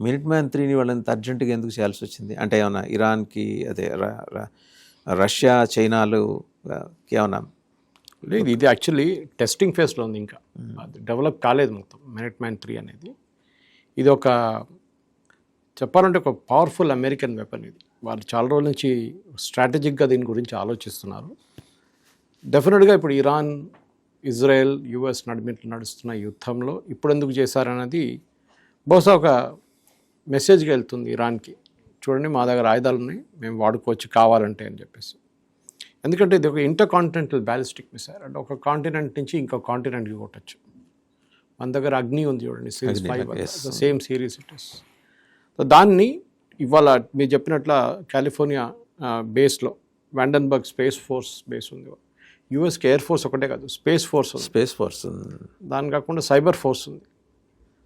Minute man 3ని వాళ్ళంత అర్జెంటుగా ఎందుకు చేయాల్సి వచ్చింది? అంటే ఏమన్నా ఇరాన్కి అదే రష్యా చైనాలు ఏమన్నా? లేదు, ఇది యాక్చువల్లీ టెస్టింగ్ ఫేజ్లో ఉంది, ఇంకా అది డెవలప్ కాలేదు మొత్తం మినిట్ మ్యాన్ 3 అనేది. ఇది ఒక చెప్పాలంటే ఒక పవర్ఫుల్ అమెరికన్ వెపన్. ఇది వాళ్ళు చాలా రోజుల నుంచి స్ట్రాటజిక్గా దీని గురించి ఆలోచిస్తున్నారు. డెఫినెట్గా ఇప్పుడు ఇరాన్, ఇజ్రాయెల్, యుఎస్ నడుస్తున్న యుద్ధంలో ఇప్పుడు ఎందుకు చేశారన్నది బహుశా ఒక మెసేజ్గా వెళ్తుంది ఇరాన్కి. చూడండి, మా దగ్గర ఆయుధాలు ఉన్నాయి, మేము వాడుకోవచ్చు కావాలంటే అని చెప్పేసి. ఎందుకంటే ఇది ఒక ఇంటర్ కాంటినెంటల్ బ్యాలిస్టిక్ మిసైల్, అంటే ఒక కాంటినెంట్ నుంచి ఇంకో కాంటినెంట్కి కొట్టచ్చు. మన దగ్గర అగ్ని ఉంది చూడండి, series 5, same series it is. So దాన్ని ఇవాళ మీరు చెప్పినట్ల కాలిఫోర్నియా బేస్లో వాండన్బర్గ్ స్పేస్ ఫోర్స్ బేస్ ఉంది. యూఎస్కి ఎయిర్ ఫోర్స్ ఒకటే కాదు, స్పేస్ ఫోర్స్ దాని కాకుండా సైబర్ ఫోర్స్ ఉంది.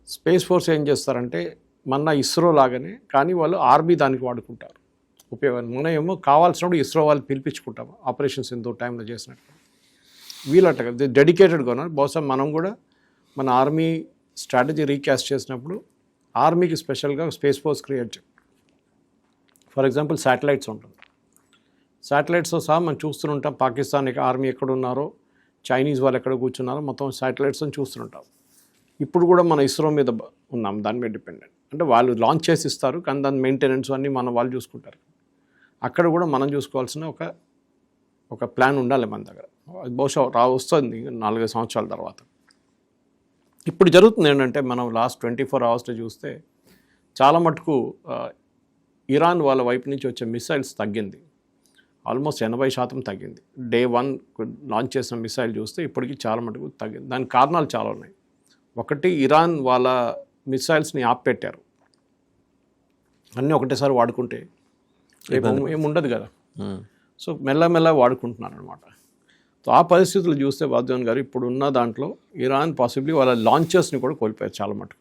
స్పేస్ ఫోర్స్ ఏం చేస్తారంటే మన ఇస్రో లాగానే, కానీ వాళ్ళు ఆర్మీ దానికి వాడుకుంటారు ఉపయోగం. మనం ఏమో కావాల్సినప్పుడు ఇస్రో వాళ్ళు పిలిపించుకుంటాం ఆపరేషన్ సింధూర్ టైంలో చేసినట్టు. వీళ్ళట డెడికేటెడ్గా ఉన్నారు. బహుశా మనం కూడా మన ఆర్మీ స్ట్రాటజీ రీకాస్ట్ చేసినప్పుడు ఆర్మీకి స్పెషల్గా స్పేస్ ఫోర్స్ క్రియేట్ చేయాలి. ఫర్ ఎగ్జాంపుల్ శాటిలైట్స్ ఉంటుంది, శాటిలైట్స్తో సహా మనం చూస్తుంటాం పాకిస్తాన్ ఆర్మీ ఎక్కడ ఉన్నారో, చైనీస్ వాళ్ళు ఎక్కడ కూర్చున్నారో మొత్తం శాటిలైట్స్ని చూస్తుంటాం. ఇప్పుడు కూడా మన ఇస్రో మీద ఉన్నాం, దాని మీద డిపెండెంట్. అంటే వాళ్ళు లాంచ్ చేసి ఇస్తారు, కానీ దాని మెయింటెనెన్స్ అన్నీ వాళ్ళు చూసుకుంటారు. అక్కడ కూడా మనం చూసుకోవాల్సిన ఒక ప్లాన్ ఉండాలి మన దగ్గర. బహుశా వస్తుంది 4-5 సంవత్సరాల తర్వాత. ఇప్పుడు జరుగుతుంది ఏంటంటే, మనం లాస్ట్ 24 అవర్స్లో చూస్తే చాలా మటుకు ఇరాన్ వాళ్ళ వైపు నుంచి వచ్చే మిసైల్స్ తగ్గింది, ఆల్మోస్ట్ 80% తగ్గింది. డే 1 లాంచ్ చేసిన మిసైల్ చూస్తే ఇప్పటికీ చాలా మటుకు తగ్గింది. దానికి కారణాలు చాలా ఉన్నాయి. ఒకటి, ఇరాన్ వాళ్ళ మిసైల్స్ని ఆపిపెట్టారు. అన్నీ ఒకటేసారి వాడుకుంటే ఏముండదు కదా. సో మెల్లమెల్ల వాడుకుంటున్నారు అనమాట. సో ఆ పరిస్థితులు చూస్తే వాద్వాన్ గారు ఇప్పుడు ఉన్న దాంట్లో ఇరాన్ పాసిబ్లీ వాళ్ళ లాంచర్స్ని కూడా కోల్పోయారు చాలా మటుకు.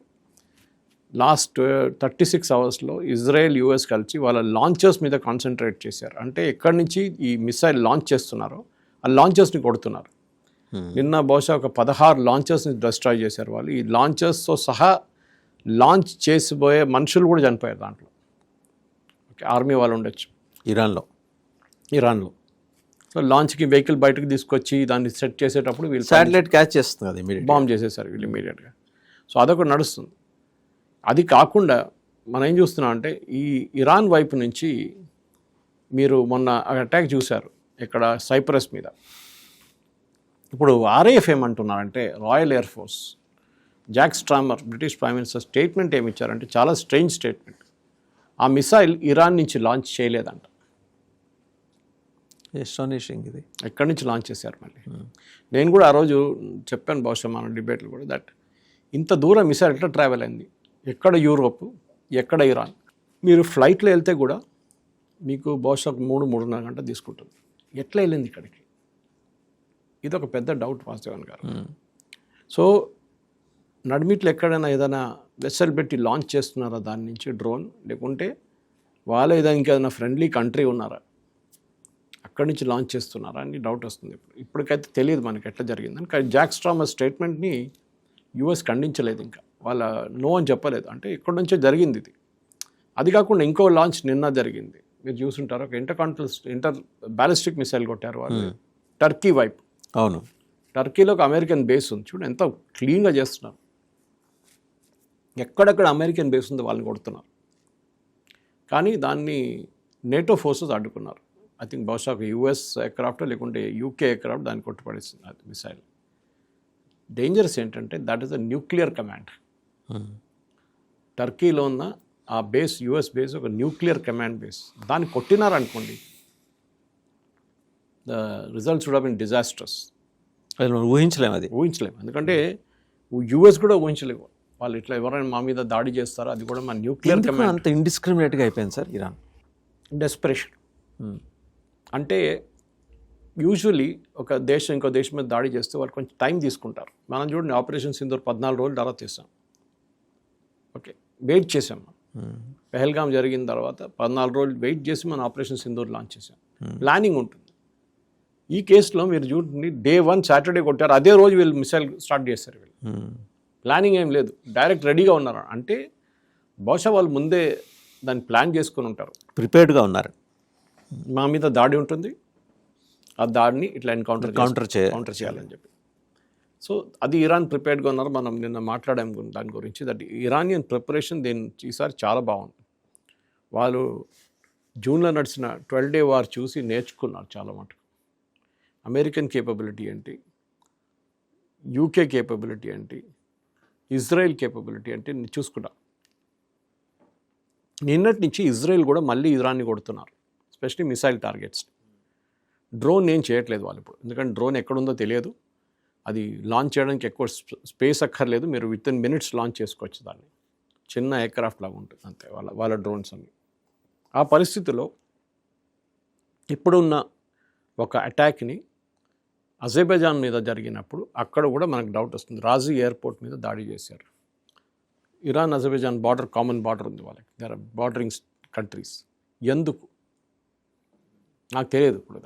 లాస్ట్ 36 అవర్స్లో ఇజ్రాయెల్, యూఎస్ కలిసి వాళ్ళ లాంచర్స్ మీద కాన్సన్ట్రేట్ చేశారు. అంటే ఎక్కడి నుంచి ఈ మిసైల్ లాంచ్ చేస్తున్నారో ఆ లాంచర్స్ని కొడుతున్నారు. నిన్న బహుశా ఒక 16 లాంచర్స్ని డిస్ట్రాయ్ చేశారు వాళ్ళు. ఈ లాంచర్స్తో సహా లాంచ్ చేసిపోయే మనుషులు కూడా చనిపోయారు దాంట్లో. ఓకే, ఆర్మీ వాళ్ళు ఉండొచ్చు ఇరాన్లో. సో లాంచ్కి వెహికల్ బయటకు తీసుకొచ్చి దాన్ని సెట్ చేసేటప్పుడు వీళ్ళు శాటిలైట్ క్యాచ్ చేస్తుంది, బాంబ్ చేసేసారు వీళ్ళు ఇమీడియట్గా. సో అదొకటి నడుస్తుంది. అది కాకుండా మనం ఏం చూస్తున్నాం అంటే, ఈ ఇరాన్ వైపు నుంచి మీరు మొన్న అటాక్ చూశారు ఇక్కడ సైప్రస్ మీద. ఇప్పుడు ఆర్ఏఎఫ్ ఏమంటున్నారంటే, royal air force, Jack Starmer British prime minister statement ఏమి ఇచ్చారంటే, చాలా స్ట్రేంజ్ స్టేట్మెంట్. ఆ మిసైల్ ఇరాన్ నుంచి లాంచ్ చేయలేదంట. ఎస్టానిషింగ్. ఇది ఎక్కడి నుంచి లాంచ్ చేశారు మళ్ళీ. నేను కూడా ఆ రోజు చెప్పాను బహుశా మన డిబేట్లు కూడా, దట్ ఇంత దూరం మిసైల్ ఎట్లా ట్రావెల్ అయింది, ఎక్కడ యూరోప్, ఎక్కడ ఇరాన్. మీరు ఫ్లైట్లో వెళ్తే కూడా మీకు బహుశా 3-3.5 గంటలు తీసుకుంటుంది. ఎట్లా వెళ్ళింది ఇక్కడికి? ఇది ఒక పెద్ద డౌట్ వాస్తవన్ గారు. సో నడిమిట్లు ఎక్కడైనా ఏదైనా వెసల్ పెట్టి లాంచ్ చేస్తున్నారా దాని నుంచి డ్రోన్, లేకుంటే వాళ్ళే ఏదైనా ఇంకేదైనా ఫ్రెండ్లీ కంట్రీ ఉన్నారా, అక్కడి నుంచి లాంచ్ చేస్తున్నారా అని డౌట్ వస్తుంది. ఇప్పటికైతే తెలియదు మనకి ఎట్లా జరిగిందని. కానీ జాక్ స్ట్రామర్ స్టేట్మెంట్ని యూఎస్ ఖండించలేదు, ఇంకా వాళ్ళ నో అని చెప్పలేదు. అంటే ఇక్కడి నుంచే జరిగింది ఇది. అది కాకుండా ఇంకో లాంచ్ నిన్న జరిగింది, మీరు చూసుంటారు. ఒక ఇంటర్ బ్యాలిస్టిక్ మిసైల్ కొట్టారు వాళ్ళు టర్కీ వైపు. అవును, టర్కీలో ఒక అమెరికన్ బేస్ ఉంది చూడండి, ఎంత క్లీన్గా చేస్తున్నారు. ఎక్కడెక్కడ అమెరికన్ బేస్ ఉంది వాళ్ళని కొడుతున్నారు. కానీ దాన్ని నేటో ఫోర్సెస్ అడ్డుకున్నారు. ఐ థింక్ బహుశా ఒక యూఎస్ ఎయిర్క్రాఫ్ట్ లేకుంటే యూకే ఎయిర్క్రాఫ్ట్ దాన్ని కొట్టుపడేస్తుంది అది మిసైల్. డేంజరస్ ఏంటంటే that is a nuclear command. టర్కీలో ఉన్న ఆ బేస్, యూఎస్ బేస్ ఒక న్యూక్లియర్ కమాండ్ బేస్. దాన్ని కొట్టినారనుకోండి, the results would have been disastrous. అది మనం ఊహించలేము. ఎందుకంటే యూఎస్ కూడా ఊహించలేము వాళ్ళు ఇట్లా ఎవరైనా మా మీద దాడి చేస్తారో. అది కూడా మన న్యూక్లియర్ కమాండ్. అంత ఇండిస్క్రిమినేట్గా అయిపోయింది సార్ ఇరాన్. డెస్పరేషన్. అంటే యూజువలీ ఒక దేశం ఇంకో దేశం మీద దాడి చేస్తే వాళ్ళు కొంచెం టైం తీసుకుంటారు. మనం చూడండి, ఆపరేషన్ సింధూర్ 14 రోజులు తర్వాత చేసాం. ఓకే, వెయిట్ చేసాం. పెహల్గాం జరిగిన తర్వాత 14 రోజులు వెయిట్ చేసి మనం ఆపరేషన్ సింధూర్ లాంచ్ చేసాం. ప్లానింగ్ ఉంటుంది. ఈ కేసులో మీరు చూడండి, డే 1 సాటర్డే కొట్టారు, అదే రోజు వీళ్ళు మిసైల్ స్టార్ట్ చేస్తారు. వీళ్ళు ప్లానింగ్ ఏం లేదు, డైరెక్ట్ రెడీగా ఉన్నారు. అంటే బహుశా వాళ్ళు ముందే దాన్ని ప్లాన్ చేసుకొని ఉంటారు. ప్రిపేర్డ్గా ఉన్నారు. మా మీద దాడి ఉంటుంది, ఆ దాడిని ఇట్లా ఎన్కౌంటర్ కౌంటర్ కౌంటర్ చేయాలని చెప్పి. సో అది ఇరాన్ ప్రిపేర్డ్గా ఉన్నారు. మనం నిన్న మాట్లాడాం దాని గురించి. దట్ ఇరానియన్ ప్రిపరేషన్ ఈసారి చాలా బాగుంది. వాళ్ళు జూన్లో నడిచిన 12 Day వార్ చూసి నేర్చుకున్నారు చాలా మటుకు. అమెరికన్ కేపబిలిటీ ఏంటి, యూకే కేపబిలిటీ ఏంటి, ఇజ్రాయెల్ కేపబిలిటీ అంటే చూసుకున్నా. నిన్నటి నుంచి ఇజ్రాయెల్ కూడా మళ్ళీ ఇరాన్ని కొడుతున్నారు, ఎస్పెషలీ మిసైల్ టార్గెట్స్. డ్రోన్ ఏం చేయట్లేదు వాళ్ళు ఇప్పుడు, ఎందుకంటే డ్రోన్ ఎక్కడుందో తెలియదు. అది లాంచ్ చేయడానికి ఎక్కువ స్పేస్ అక్కర్లేదు, మీరు విత్ ఇన్ మినిట్స్ లాంచ్ చేసుకోవచ్చు దాన్ని. చిన్న ఎయిర్క్రాఫ్ట్ లాగా ఉంటుంది అంతే వాళ్ళ డ్రోన్స్ అన్ని. ఆ పరిస్థితిలో ఇప్పుడున్న ఒక అటాక్ని అజర్బైజాన్ మీద జరిగినప్పుడు అక్కడ కూడా మనకు డౌట్ వస్తుంది. రాజీ ఎయిర్పోర్ట్ మీద దాడి చేశారు. Iran Azerbaijan border, common border ఉంది వాళ్ళకి, దర్ ఆర్ బార్డరింగ్ కంట్రీస్. ఎందుకు నాకు తెలియదు ఇప్పుడు.